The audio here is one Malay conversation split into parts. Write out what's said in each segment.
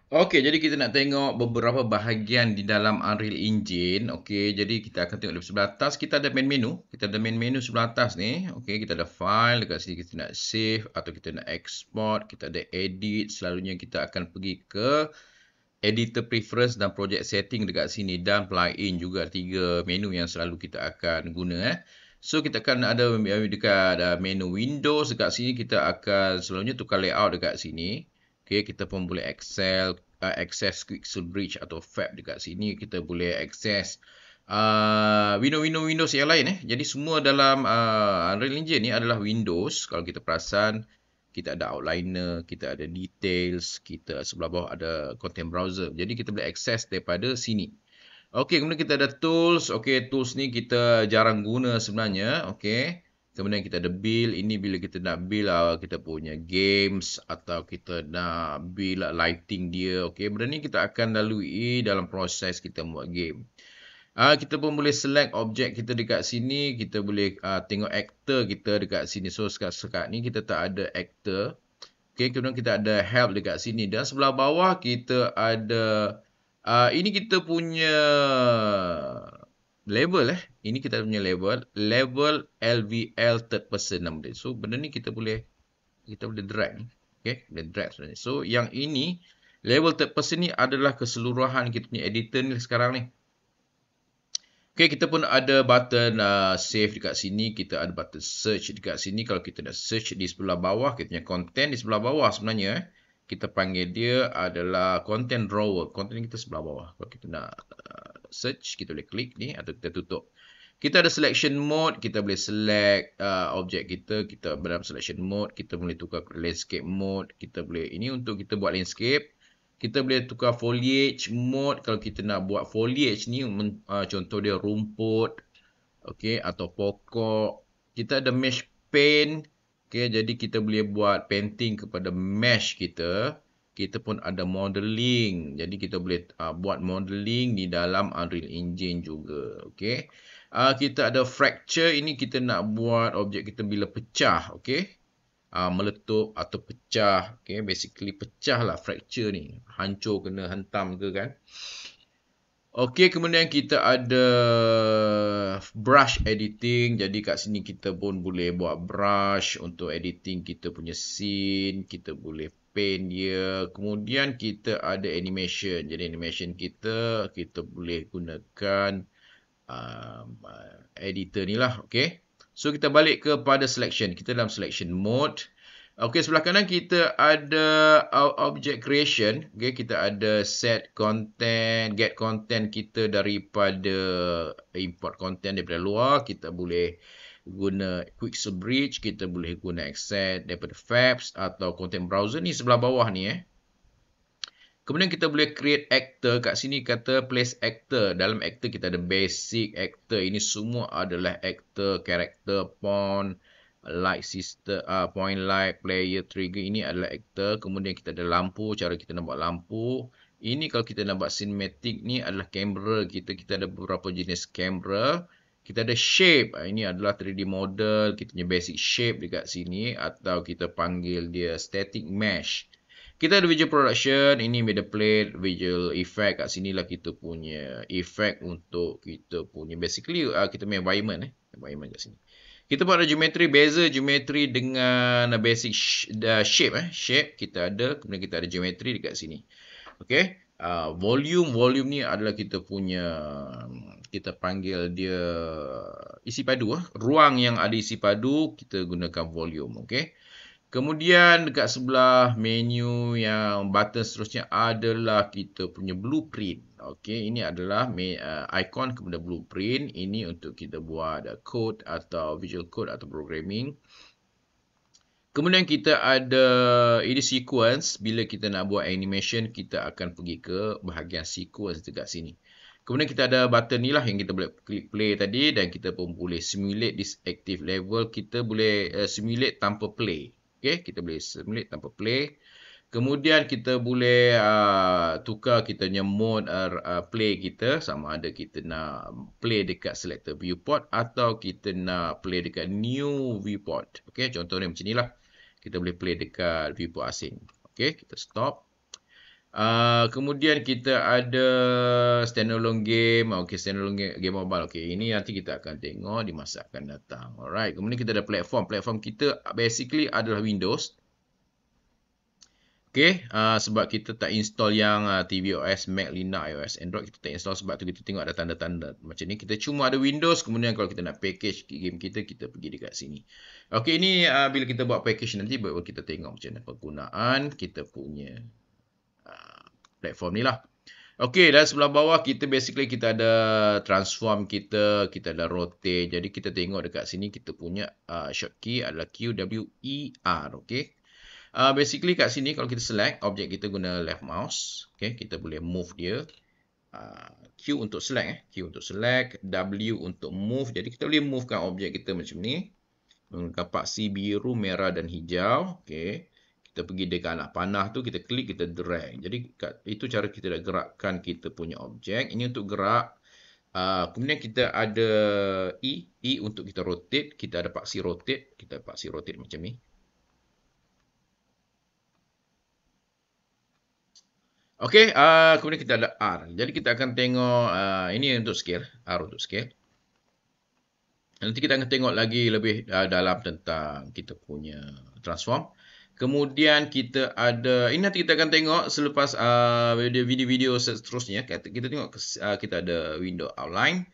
Okey, jadi kita nak tengok beberapa bahagian di dalam Unreal Engine. Okey, jadi kita akan tengok di sebelah atas. Kita ada main menu. Kita ada main menu sebelah atas ni. Okey, kita ada file. Dekat sini kita nak save atau kita nak export. Kita ada edit. Selalunya kita akan pergi ke editor preference dan project setting dekat sini. Dan plugin juga. 3 menu yang selalu kita akan guna. So, kita akan ada dekat menu Windows. Dekat sini kita akan selalunya tukar layout dekat sini. Okay, kita pun boleh access Quixel Bridge atau Fab dekat sini. Kita boleh access Windows yang lain. Jadi semua dalam Unreal Engine ni adalah Windows. Kalau kita perasan, kita ada outliner, kita ada details, kita sebelah bawah ada content browser. Jadi kita boleh access daripada sini. Okey, kemudian kita ada tools. Okey, tools ni kita jarang guna sebenarnya. Okey. Kemudian kita ada build. Ini bila kita nak build kita punya games atau kita nak build lighting dia. Okey, benda ni kita akan lalui dalam proses kita buat game. Kita pun boleh select objek kita dekat sini. Kita boleh tengok actor kita dekat sini. So, sekat ni kita tak ada actor. Okey, kemudian kita ada help dekat sini. Dan sebelah bawah kita ada ini kita punya level Ini kita punya level. Level LVL third person nama dia. So, benda ni kita boleh drag. Okay, boleh drag sebenarnya. So, yang ini, level third person ni adalah keseluruhan kita punya editor ni sekarang ni. Okay, kita pun ada button save dekat sini. Kita ada button search dekat sini. Kalau kita nak search di sebelah bawah, kita punya content di sebelah bawah sebenarnya. Kita panggil dia adalah content drawer. Content kita sebelah bawah. Kalau kita nak search, kita boleh klik ni atau kita tutup. Kita ada selection mode. Kita boleh select objek kita. Kita dalam selection mode. Kita boleh tukar ke landscape mode. Kita boleh, ini untuk kita buat landscape. Kita boleh tukar foliage mode. Kalau kita nak buat foliage ni, contoh dia rumput. Okay, atau pokok. Kita ada mesh paint. Okay, jadi kita boleh buat painting kepada mesh kita. Kita pun ada modeling. Jadi kita boleh buat modeling di dalam Unreal Engine juga. Okay. Kita ada fracture. Ini kita nak buat objek kita bila pecah. Okay. Meletup atau pecah. Okay. Basically pecah lah fracture ni. Hancur kena hantam ke kan. Okey, kemudian kita ada brush editing. Jadi kat sini kita pun boleh buat brush untuk editing kita punya scene. Kita boleh paint dia. Kemudian kita ada animation. Jadi animation kita boleh gunakan editor ni lah. Okey. So kita balik kepada selection. Kita dalam selection mode. Okey, sebelah kanan kita ada object creation. Okey, kita ada set content, get content kita daripada import content daripada luar. Kita boleh guna Quixel Bridge, kita boleh guna access daripada Fabs atau content browser ni sebelah bawah ni Kemudian kita boleh create actor. Kat sini kata place actor. Dalam actor kita ada basic actor. Ini semua adalah actor, character, pawn, light system, point light, player, trigger. Ini adalah actor. Kemudian kita ada lampu. Cara kita nak buat lampu. Ini kalau kita nak buat cinematic ni adalah kamera kita. Kita ada beberapa jenis kamera. Kita ada shape. Ini adalah 3D model. Kita punya basic shape dekat sini. Atau kita panggil dia static mesh. Kita ada visual production, ini media plate, visual effect. Kat sinilah kita punya effect untuk kita punya basically kita punya environment environment kat sini. Kita buat ada geometry, beza geometry dengan basic shape shape kita ada, kemudian kita ada geometry dekat sini. Okey. Volume ni adalah kita punya, kita panggil dia isi padu ruang yang ada isi padu, kita gunakan volume. Okey. Kemudian dekat sebelah menu yang button seterusnya adalah kita punya blueprint. Okey, ini adalah icon kepada blueprint. Ini untuk kita buat code atau visual code atau programming. Kemudian kita ada ini sequence. Bila kita nak buat animation, kita akan pergi ke bahagian sequence dekat sini. Kemudian kita ada button ni lah yang kita boleh klik play tadi, dan kita pun boleh simulate this active level. Kita boleh simulate tanpa play. Okay, kita boleh simulate tanpa play. Kemudian kita boleh tukar kita punya mode play kita, sama ada kita nak play dekat selector viewport atau kita nak play dekat new viewport. Okay, contohnya macam ni lah. Kita boleh play dekat viewport asing. Okay, kita stop. Kemudian kita ada standalone game. Okey, standalone game mobile. Okey, ini nanti kita akan tengok di masa akan datang. Alright. Kemudian kita ada platform. Platform kita basically adalah Windows. Okey, sebab kita tak install yang tvOS, Mac, Linux, iOS, Android, kita tak install, sebab tu kita tengok ada tanda-tanda macam ni. Kita cuma ada Windows, kemudian kalau kita nak package game kita, kita pergi dekat sini. Okey, ini bila kita buat package nanti, baru kita tengok macam mana penggunaan kita punya platform ni lah. Okey, dan sebelah bawah kita basically kita ada transform kita ada rotate. Jadi kita tengok dekat sini kita punya shortcut adalah QWER. Okey. Basically kat sini kalau kita select objek kita guna left mouse, okay, kita boleh move dia. Q untuk select, Q untuk select, W untuk move. Jadi kita boleh movekan objek kita macam ni menggunakan paksi biru, merah dan hijau. Okay. Kita pergi dekat anak panah tu, kita klik, kita drag. Jadi itu cara kita nak gerakkan kita punya objek. Ini untuk gerak. Kemudian kita ada E untuk kita rotate. Kita ada paksi rotate. Kita paksi rotate macam ni. Okey, kemudian kita ada R. Jadi kita akan tengok, ini untuk scale, R untuk scale. Nanti kita akan tengok lagi lebih dalam tentang kita punya transform. Kemudian kita ada, ini nanti kita akan tengok selepas video-video seterusnya. Kita tengok kita ada window outline.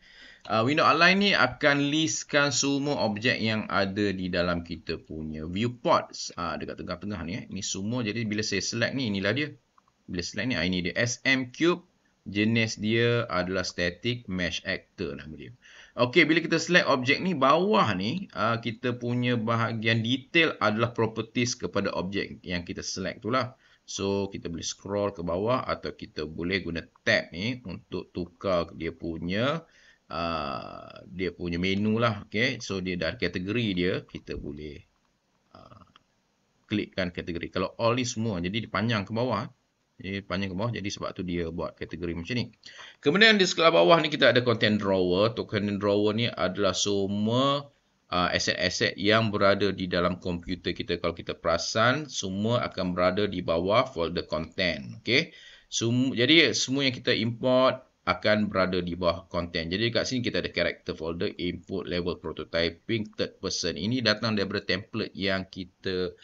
Window outline ni akan listkan semua objek yang ada di dalam kita punya viewport dekat tengah-tengah ni. Ini semua, jadi bila saya select ni, inilah dia. Bila select ni, ini dia SM Cube. Jenis dia adalah static mesh actor nama dia. Okey, bila kita select objek ni, bawah ni kita punya bahagian detail adalah properties kepada objek yang kita select tu lah. So, kita boleh scroll ke bawah atau kita boleh guna tab ni untuk tukar dia punya menu lah. Okey, so dia dari kategori dia, kita boleh klikkan kategori. Kalau all ni semua, jadi dia panjang ke bawah. Jadi panjang ke bawah, jadi sebab tu dia buat kategori macam ni. Kemudian di sebelah bawah ni kita ada content drawer. Content drawer ni adalah semua aset-aset yang berada di dalam komputer kita. Kalau kita perasan, semua akan berada di bawah folder content. Okay? Jadi semua yang kita import akan berada di bawah content. Jadi kat sini kita ada character folder, input, level, prototyping, third person. Ini datang daripada template yang kita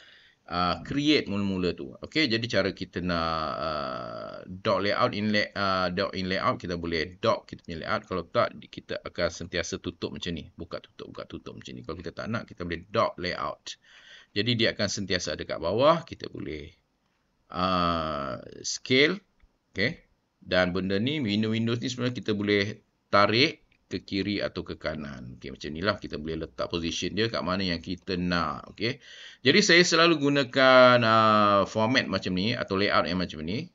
create mula-mula tu. Okey, jadi cara kita nak dock layout in layout, kita boleh dock kita punya layout. Kalau tak, kita akan sentiasa tutup macam ni. Buka tutup macam ni. Kalau kita tak nak, kita boleh dock layout. Jadi dia akan sentiasa ada kat bawah. Kita boleh scale. Okey. Dan benda ni, Windows ni sebenarnya kita boleh tarik ke kiri atau ke kanan. Okey, macam inilah kita boleh letak position dia kat mana yang kita nak. Okey. Jadi saya selalu gunakan format macam ni atau layout yang macam ni.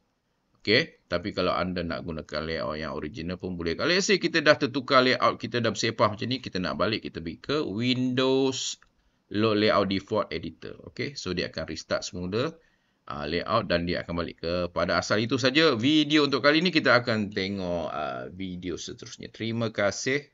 Okey, tapi kalau anda nak gunakan layout yang original pun boleh. Kalau let's say kita dah tertukar layout, kita dah bersepah macam ni, kita nak balik, kita pergi ke Windows Load Layout Default Editor. Okey, so dia akan restart semula layout dan dia akan balik kepada asal. Itu saja video untuk kali ini. Kita akan tengok video seterusnya. Terima kasih.